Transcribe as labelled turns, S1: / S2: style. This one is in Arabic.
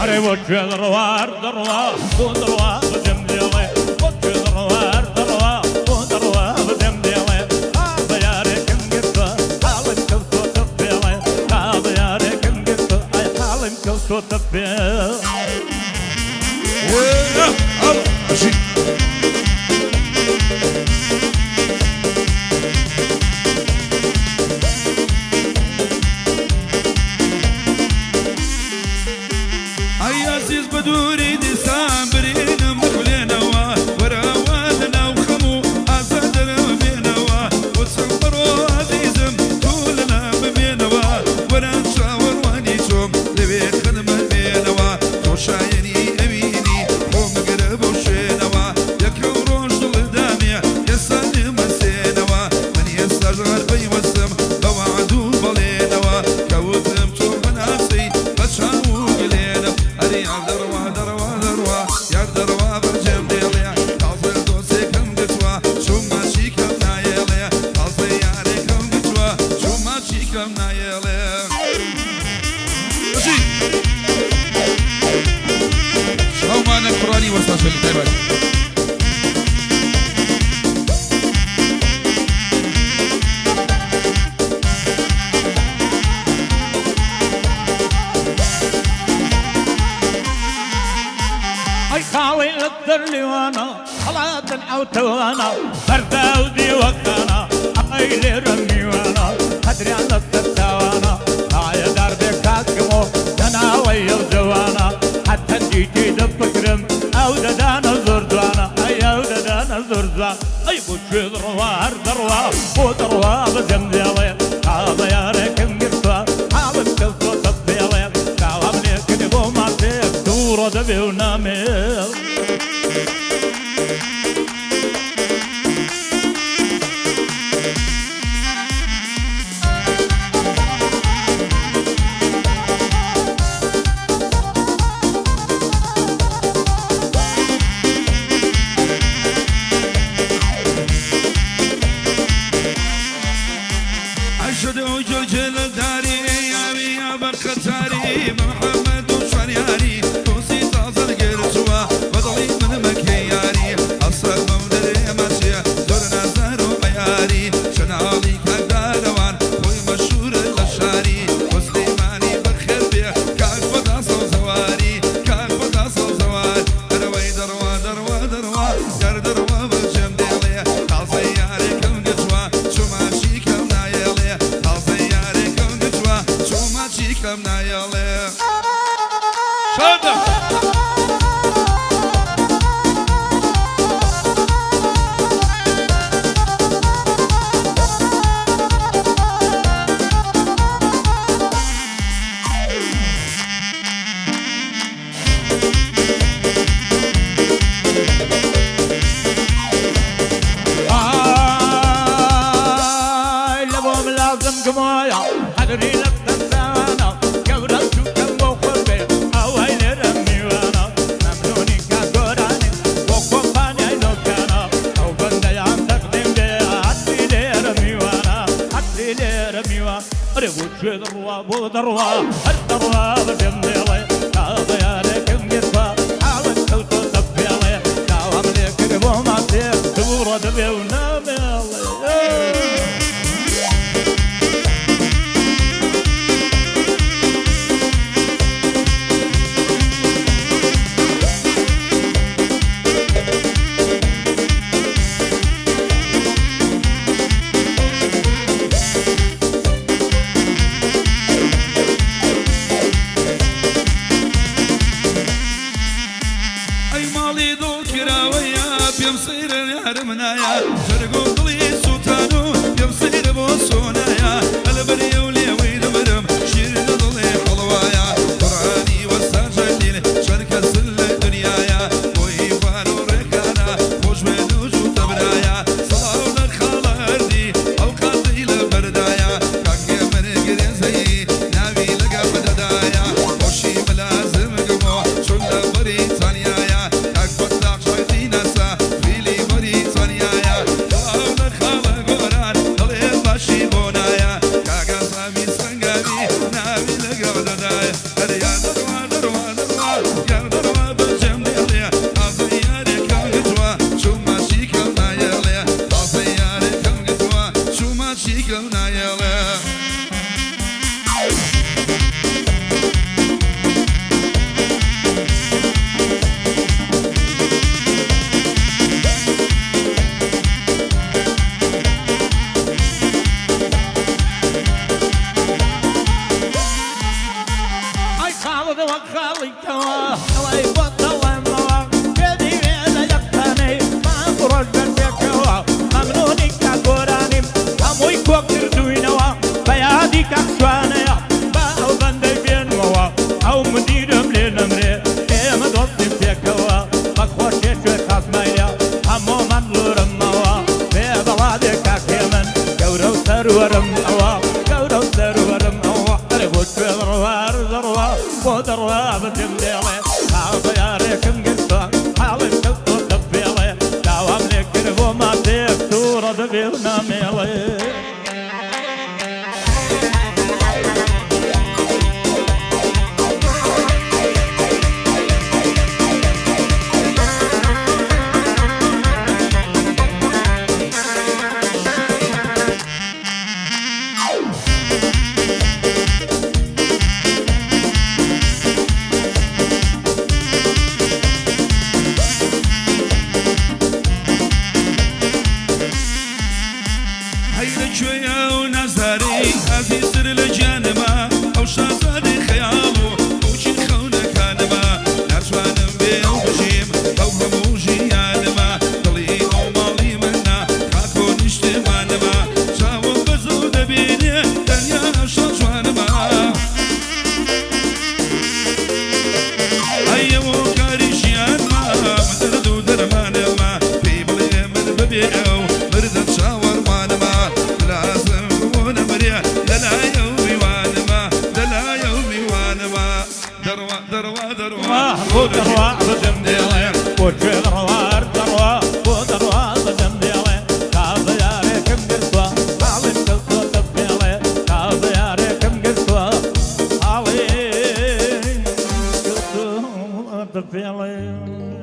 S1: أري وجه دروار دروا ودروا بدم ديالي وجه دروار دروا ودروا بدم ديالي هذا يا ريكم قصة حالم كوسو تبيالي هذا يا ريكم قصة أي حالم كوسو تبيالي
S2: عزيز بدوري دسام برينا مخلينا وراوالنا وخمو أزادنا بينا وتصبروا عزيزم كلنا بمينا ونشاور ونيشوم لبيت خدمة بينا وشايني أميني ومقرب وشينا يكون رجل دامع يساني مسينا من يستجغل في وسم بوعدو بلينا كوزم شوف نفسي بشاو قلينا أري دروا دروا دروا يا دروا برجم ديالي قاصد دوسي كم قطوة شو ماشي كم نايلي قاصد ياري كم قطوة شو ماشي كم نايلي شو مانا قراني وصاشل تايبات
S1: خالي للدرلي وانا خلاط العوتوانا بردة ودي وقتانا عايلي رمي وانا قدري على التتاوانا هاي دربي كاكمو دانا ويا وزوانا حتى جيتي دبكرم او دانا زردوانا اي او دانا زردوانا اي بوشي دروار دروا ودروا بزم ديالي هذا يا ريكم قرطوا حالم كالصو تبيالي كاوام ليك نبو ما تيك دورو دبي وناميل
S2: أشهد وجوج الداري يا برختاري محمد وشرياري توسي تازل قرشوا بضلي من مكياري أصل مولد ماشية دورنا زارو بياري شنالي كداروان خوي مشهور الأشاري وسليماني بخير بيه كاك بداصل زواري كاك بداصل زوار دروي دروا دروا دروا يار دروا بالجم ديالي قاصي ياري كم قطوة شو ماشي كم نايلي قاصي ياري كم قطوة شو ماشي كم نايلي شادة
S1: لبوم لازم قمايا حدري لك تنسانا قبرك شو كم بوخبي او هاي لرمي وانا ممنوني كاكوراني وقوم باني اي نوكانا او بندي عم تقدم دي عدي لرمي وانا عدي لرمي وانا اري وجه دروا بو دروا الدروا بدم ديالي هذا يا ريكم قرطة حاول توتو تبيالي داوام ليك نبو ما تيك دورو دبي وناميالي
S2: أي مالي ذو كراوية بيمصير اليار منايا فرقو قلي سلطانو بيمصير بوصونايا البري وليوي دمرم شير ضلي حلوايا قراني والساجدين شركة سل دنيايا ويفان وركانا خوش بدوجو تبرايا صلاونا خالاردي أوقاتي لبردايا كاكي من قريزي ناوي لقا بددايا وشي ملازم قمو شل بريطانيا أكبر شايتي ناسا فيلي بريطانيا صلاونا خالا قران ضلي باشي بونايا كاكا سامي سنقابي ناوي لقا بددايا هريا دروا دروا دروا
S1: عرض وخالي كوا الله يفضل الله كذي بين يقتني ما برج بالبكوا ممنوني كقراني أموي كوكر دوينوا بيادي كسوانيا باو بندي بين موا أو مديرم للمري إيه مدوطي بكوا مخوشي شو كاسمايا أمو من لورم موا بيبلادي كاكيمن كورو سرورم أوا كورو سرورم أوا أرغوش بذروار ذروا ودروا بدمديلي حاضي ياريكم قصة حالي شطو تبيلي داوام لك رغو ما تكتورة دبيلنا ميلي
S2: هيدا شوية ونزاري عزيز لجانما أو شازادي خيالو وشي خونك هانما ناتوانم بيو بجيم أو هموجي يانما ضلي أو مالي منا خاكو نشتمانما شاو بزو دبيني دنيا شاجوانما أيو كاريشيانما مدردو درمانما بيبلي من ببيعو مردن شاور مانما لازم ونمريا دلا يومي وانما دلا يومي وانما دروا دروا دروا
S1: ودروا بدمديلي وجه دروار دروا ودروا بدمديلي كاظ ياريكم قصة حالي شطو تبيلي كاظ ياريكم قصة حالي شطو تبيلي